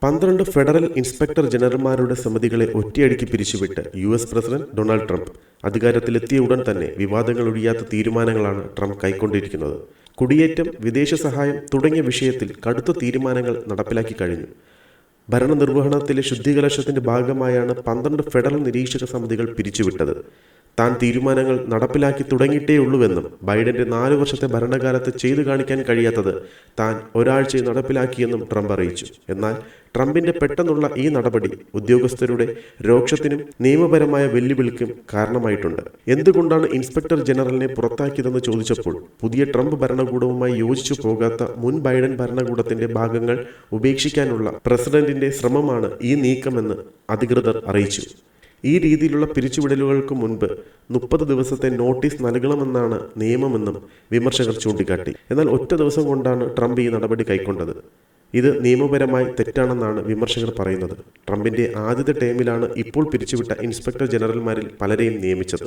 12 federal inspector ജനറൽമാരുടെ സമിതികളെ ഒറ്റയടിക്ക് പിരിച്ചുവിട്ട് US president Donald Trump അധികാരത്തിലെത്തിയ ഉടൻ തന്നെ വിവാദങ്ങൾ ഒഴിയാത്ത തീരുമാനങ്ങളാണ് ട്രംപ് കൈക്കൊണ്ടിരിക്കുന്നത്. കുടിയേറ്റം, വിദേശ സഹായം തുടങ്ങിയ വിഷയത്തിൽ കടുത്ത തീരുമാനങ്ങൾ നടപ്പിലാക്കി കഴിഞ്ഞു. ഭരണനിർവഹണത്തിലെ ശുദ്ധികലശത്തിന്റെ ഭാഗമായാണ് 12 ഫെഡറൽ നിരീക്ഷക സമിതികൾ പിരിച്ചുവിട്ടത്. താൻ തീരുമാനങ്ങൾ നടപ്പിലാക്കി തുടങ്ങിയിട്ടേയുള്ളൂവെന്നും ബൈഡന്റെ 4 വർഷത്തെ ഭരണകാലത്ത് ചെയ്തു കാണിക്കാൻ കഴിയാത്തത് താൻ ഒരാഴ്ചയിൽ നടപ്പിലാക്കിയെന്നും ട്രംപ് അറിയിച്ചു. എന്നാൽ ട്രംപിന്റെ പെട്ടെന്നുള്ള ഈ നടപടി ഉദ്യോഗസ്ഥരുടെ രോക്ഷത്തിനും നിയമപരമായ വെല്ലുവിളിക്കും കാരണമായിട്ടുണ്ട്. എന്തുകൊണ്ടാണ് ഇൻസ്പെക്ടർ ജനറലിനെ പുറത്താക്കിയതെന്ന് ചോദിച്ചപ്പോൾ പുതിയ ട്രംപ് ഭരണകൂടവുമായി യോജിച്ചു പോകാത്ത മുൻ ബൈഡൻ ഭരണകൂടത്തിന്റെ ഭാഗങ്ങൾ ഉപേക്ഷിക്കാനുള്ള പ്രസിഡന്റിന്റെ ശ്രമമാണ് ഈ നീക്കമെന്ന് അധികൃതർ അറിയിച്ചു. ഈ രീതിയിലുള്ള പിരിച്ചുവിടലുകൾക്ക് മുൻപ് 30 ദിവസത്തെ നോട്ടീസ് നൽകണമെന്നാണ് നിയമമെന്നും വിമർശകർ ചൂണ്ടിക്കാട്ടി. എന്നാൽ ഒറ്റ ദിവസം കൊണ്ടാണ് ട്രംപ് ഈ നടപടി കൈക്കൊണ്ടത്. ഇത് നിയമപരമായി തെറ്റാണെന്നാണ് വിമർശകർ പറയുന്നത്. ട്രംപിന്റെ ആദ്യത്തെ ടേമിലാണ് ഇപ്പോൾ പിരിച്ചുവിട്ട ഇൻസ്പെക്ടർ ജനറൽമാരിൽ പലരെയും നിയമിച്ചത്.